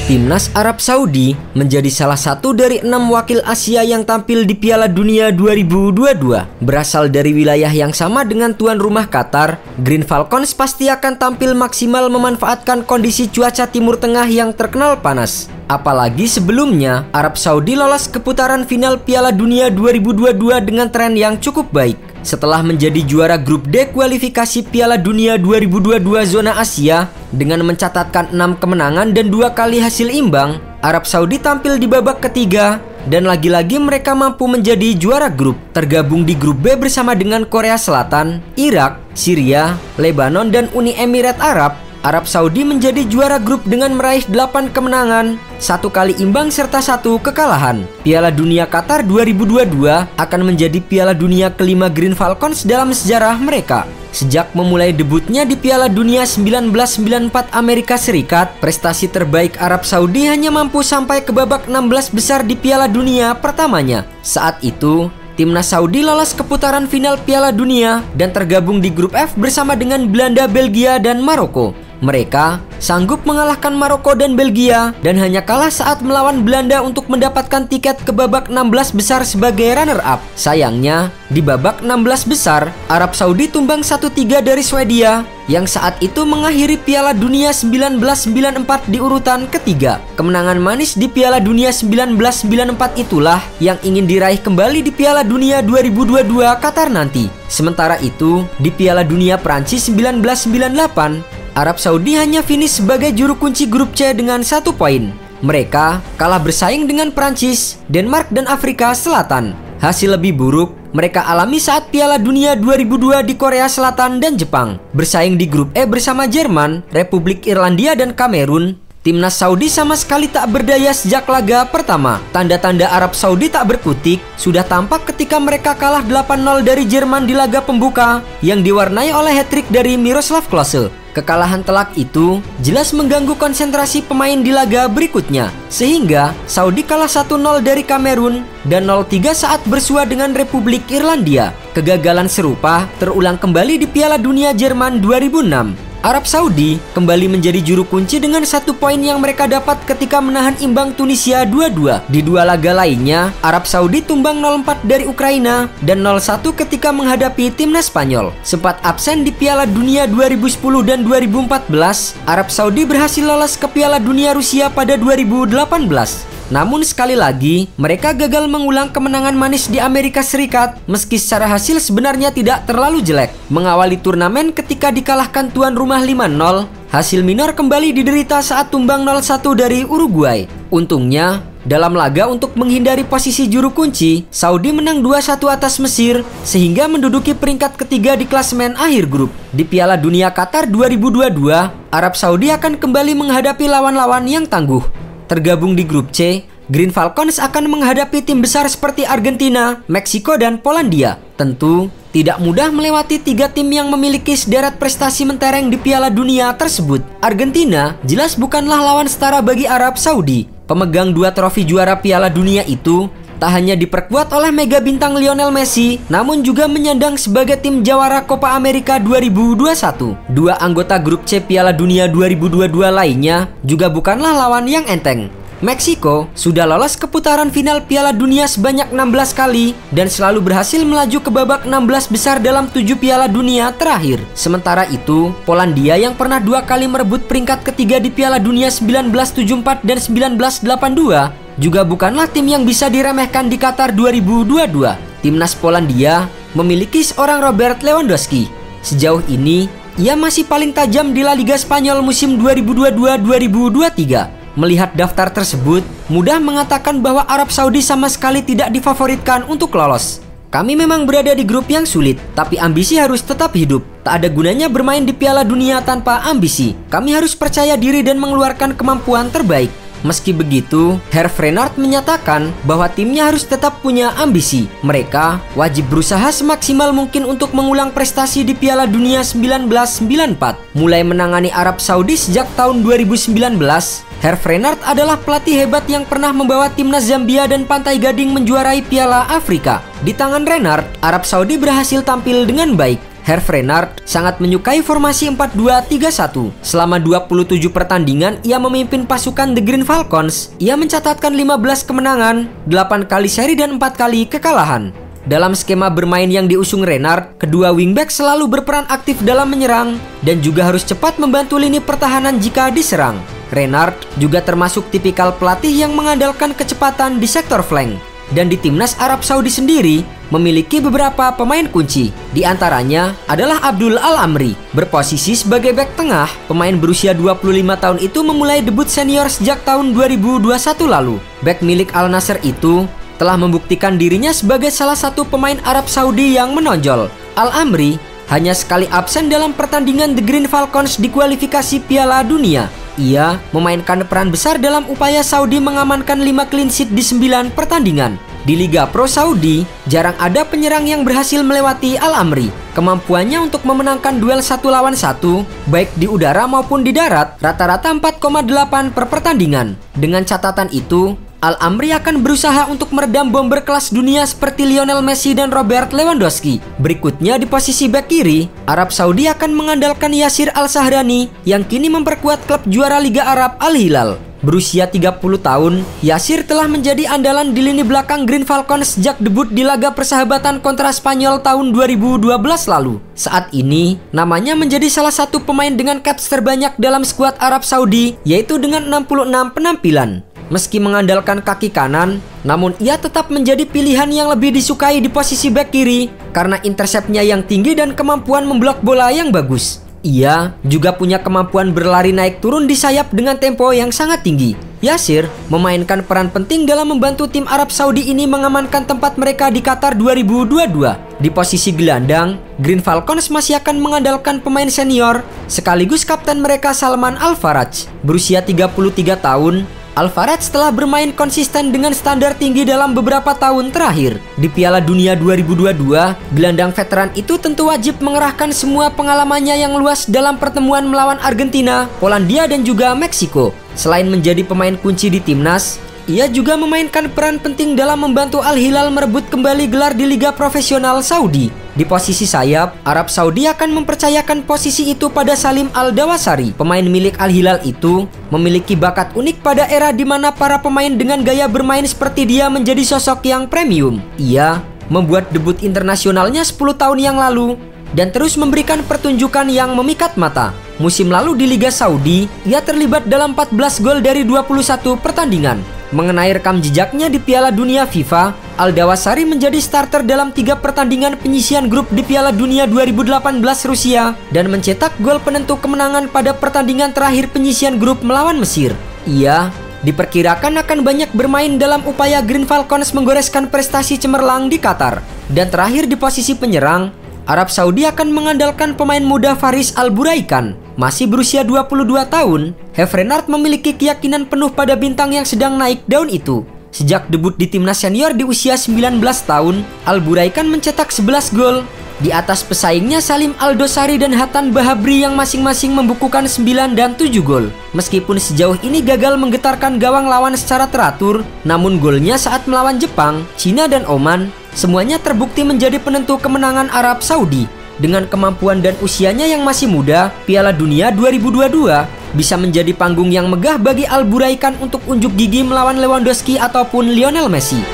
Timnas Arab Saudi menjadi salah satu dari 6 wakil Asia yang tampil di Piala Dunia 2022. Berasal dari wilayah yang sama dengan tuan rumah Qatar, Green Falcons pasti akan tampil maksimal memanfaatkan kondisi cuaca Timur Tengah yang terkenal panas. Apalagi sebelumnya, Arab Saudi lolos ke putaran final Piala Dunia 2022 dengan tren yang cukup baik. Setelah menjadi juara grup D kualifikasi Piala Dunia 2022 zona Asia dengan mencatatkan 6 kemenangan dan 2 kali hasil imbang, Arab Saudi tampil di babak ketiga dan lagi-lagi mereka mampu menjadi juara grup. Tergabung di grup B bersama dengan Korea Selatan, Irak, Syria, Lebanon dan Uni Emirat Arab, Arab Saudi menjadi juara grup dengan meraih 8 kemenangan, 1 kali imbang serta 1 kekalahan. Piala Dunia Qatar 2022 akan menjadi Piala Dunia kelima Green Falcons dalam sejarah mereka. Sejak memulai debutnya di Piala Dunia 1994 Amerika Serikat, prestasi terbaik Arab Saudi hanya mampu sampai ke babak 16 besar di Piala Dunia pertamanya. Saat itu, Timnas Saudi lolos ke putaran final Piala Dunia dan tergabung di grup F bersama dengan Belanda, Belgia, dan Maroko. Mereka sanggup mengalahkan Maroko dan Belgia dan hanya kalah saat melawan Belanda untuk mendapatkan tiket ke babak 16 besar sebagai runner-up. Sayangnya, di babak 16 besar, Arab Saudi tumbang 1-3 dari Swedia yang saat itu mengakhiri Piala Dunia 1994 di urutan ketiga. Kemenangan manis di Piala Dunia 1994 itulah yang ingin diraih kembali di Piala Dunia 2022 Qatar nanti. Sementara itu, di Piala Dunia Prancis 1998, Arab Saudi hanya finish sebagai juru kunci grup C dengan 1 poin. Mereka kalah bersaing dengan Prancis, Denmark, dan Afrika Selatan. Hasil lebih buruk mereka alami saat Piala Dunia 2002 di Korea Selatan dan Jepang. Bersaing di grup E bersama Jerman, Republik Irlandia, dan Kamerun, Timnas Saudi sama sekali tak berdaya sejak laga pertama. Tanda-tanda Arab Saudi tak berkutik sudah tampak ketika mereka kalah 8-0 dari Jerman di laga pembuka yang diwarnai oleh hat-trick dari Miroslav Klose. Kekalahan telak itu jelas mengganggu konsentrasi pemain di laga berikutnya, sehingga Saudi kalah 1-0 dari Kamerun dan 0-3 saat bersua dengan Republik Irlandia. Kegagalan serupa terulang kembali di Piala Dunia Jerman 2006. Arab Saudi kembali menjadi juru kunci dengan 1 poin yang mereka dapat ketika menahan imbang Tunisia 2-2. Di 2 laga lainnya, Arab Saudi tumbang 0-4 dari Ukraina dan 0-1 ketika menghadapi timnas Spanyol. Sempat absen di Piala Dunia 2010 dan 2014, Arab Saudi berhasil lolos ke Piala Dunia Rusia pada 2018. Namun sekali lagi, mereka gagal mengulang kemenangan manis di Amerika Serikat meski secara hasil sebenarnya tidak terlalu jelek. Mengawali turnamen ketika dikalahkan tuan rumah 5-0, hasil minor kembali diderita saat tumbang 0-1 dari Uruguay. Untungnya, dalam laga untuk menghindari posisi juru kunci, Saudi menang 2-1 atas Mesir sehingga menduduki peringkat ketiga di klasemen akhir grup. Di Piala Dunia Qatar 2022, Arab Saudi akan kembali menghadapi lawan-lawan yang tangguh. Tergabung di grup C, Green Falcons akan menghadapi tim besar seperti Argentina, Meksiko, dan Polandia. Tentu tidak mudah melewati 3 tim yang memiliki sederet prestasi mentereng di Piala Dunia tersebut. Argentina jelas bukanlah lawan setara bagi Arab Saudi. Pemegang 2 trofi juara Piala Dunia itu tak hanya diperkuat oleh mega bintang Lionel Messi, namun juga menyandang sebagai tim jawara Copa America 2021. 2 anggota grup C Piala Dunia 2022 lainnya juga bukanlah lawan yang enteng. Meksiko sudah lolos ke putaran final Piala Dunia sebanyak 16 kali dan selalu berhasil melaju ke babak 16 besar dalam 7 Piala Dunia terakhir. Sementara itu, Polandia yang pernah 2 kali merebut peringkat ketiga di Piala Dunia 1974 dan 1982 juga bukanlah tim yang bisa diremehkan di Qatar 2022. Timnas Polandia memiliki seorang Robert Lewandowski. Sejauh ini, ia masih paling tajam di La Liga Spanyol musim 2022-2023. Melihat daftar tersebut, mudah mengatakan bahwa Arab Saudi sama sekali tidak difavoritkan untuk lolos. Kami memang berada di grup yang sulit, tapi ambisi harus tetap hidup. Tak ada gunanya bermain di Piala Dunia tanpa ambisi. Kami harus percaya diri dan mengeluarkan kemampuan terbaik. Meski begitu, Hervé Renard menyatakan bahwa timnya harus tetap punya ambisi. Mereka wajib berusaha semaksimal mungkin untuk mengulang prestasi di Piala Dunia 1994. Mulai menangani Arab Saudi sejak tahun 2019, Hervé Renard adalah pelatih hebat yang pernah membawa timnas Zambia dan Pantai Gading menjuarai Piala Afrika. Di tangan Renard, Arab Saudi berhasil tampil dengan baik. Hervé Renard sangat menyukai formasi 4-2-3-1. Selama 27 pertandingan ia memimpin pasukan The Green Falcons. Ia mencatatkan 15 kemenangan, 8 kali seri dan 4 kali kekalahan. Dalam skema bermain yang diusung Renard, kedua wingback selalu berperan aktif dalam menyerang dan juga harus cepat membantu lini pertahanan jika diserang. Renard juga termasuk tipikal pelatih yang mengandalkan kecepatan di sektor flank. Dan di timnas Arab Saudi sendiri memiliki beberapa pemain kunci. Di antaranya adalah Abdul Al-Amri, berposisi sebagai bek tengah. Pemain berusia 25 tahun itu memulai debut senior sejak tahun 2021 lalu. Bek milik Al Nassr itu telah membuktikan dirinya sebagai salah satu pemain Arab Saudi yang menonjol. Al-Amri hanya sekali absen dalam pertandingan The Green Falcons di kualifikasi Piala Dunia. Ia memainkan peran besar dalam upaya Saudi mengamankan 5 clean sheet di 9 pertandingan. Di Liga Pro Saudi, jarang ada penyerang yang berhasil melewati Al-Amri. Kemampuannya untuk memenangkan duel 1 lawan 1, baik di udara maupun di darat, rata-rata 4,8 per pertandingan. Dengan catatan itu, Al-Amri akan berusaha untuk meredam bomber kelas dunia seperti Lionel Messi dan Robert Lewandowski. Berikutnya di posisi bek kiri, Arab Saudi akan mengandalkan Yasir Al-Shahrani yang kini memperkuat klub juara Liga Arab Al-Hilal. Berusia 30 tahun, Yasir telah menjadi andalan di lini belakang Green Falcons sejak debut di laga persahabatan kontra Spanyol tahun 2012 lalu. Saat ini, namanya menjadi salah satu pemain dengan caps terbanyak dalam skuad Arab Saudi, yaitu dengan 66 penampilan. Meski mengandalkan kaki kanan, namun ia tetap menjadi pilihan yang lebih disukai di posisi bek kiri karena intersepnya yang tinggi dan kemampuan memblok bola yang bagus. Ia juga punya kemampuan berlari naik turun di sayap dengan tempo yang sangat tinggi. Yasir memainkan peran penting dalam membantu tim Arab Saudi ini mengamankan tempat mereka di Qatar 2022. Di posisi gelandang, Green Falcons masih akan mengandalkan pemain senior sekaligus kapten mereka Salman Al-Faraj. Berusia 33 tahun, Al-Faraj telah bermain konsisten dengan standar tinggi dalam beberapa tahun terakhir. Di Piala Dunia 2022, gelandang veteran itu tentu wajib mengerahkan semua pengalamannya yang luas dalam pertemuan melawan Argentina, Polandia dan juga Meksiko. Selain menjadi pemain kunci di timnas, ia juga memainkan peran penting dalam membantu Al-Hilal merebut kembali gelar di Liga Profesional Saudi. Di posisi sayap, Arab Saudi akan mempercayakan posisi itu pada Salim Al-Dawasari. Pemain milik Al-Hilal itu memiliki bakat unik pada era di mana para pemain dengan gaya bermain seperti dia menjadi sosok yang premium. Ia membuat debut internasionalnya 10 tahun yang lalu dan terus memberikan pertunjukan yang memikat mata. Musim lalu di Liga Saudi, ia terlibat dalam 14 gol dari 21 pertandingan. Mengenai rekam jejaknya di Piala Dunia FIFA, Al-Dawasari menjadi starter dalam 3 pertandingan penyisian grup di Piala Dunia 2018 Rusia dan mencetak gol penentu kemenangan pada pertandingan terakhir penyisian grup melawan Mesir. Ia diperkirakan akan banyak bermain dalam upaya Green Falcons menggoreskan prestasi cemerlang di Qatar. Dan terakhir di posisi penyerang, Arab Saudi akan mengandalkan pemain muda Faris Al-Buraikan. Masih berusia 22 tahun, Hervé Renard memiliki keyakinan penuh pada bintang yang sedang naik daun itu. Sejak debut di timnas senior di usia 19 tahun, Al-Buraikan mencetak 11 gol di atas pesaingnya Salim Al-Dosari dan Hatan Bahabri yang masing-masing membukukan 9 dan 7 gol. Meskipun sejauh ini gagal menggetarkan gawang lawan secara teratur, namun golnya saat melawan Jepang, Cina dan Oman semuanya terbukti menjadi penentu kemenangan Arab Saudi. Dengan kemampuan dan usianya yang masih muda, Piala Dunia 2022 bisa menjadi panggung yang megah bagi Al-Buraikan untuk unjuk gigi melawan Lewandowski ataupun Lionel Messi.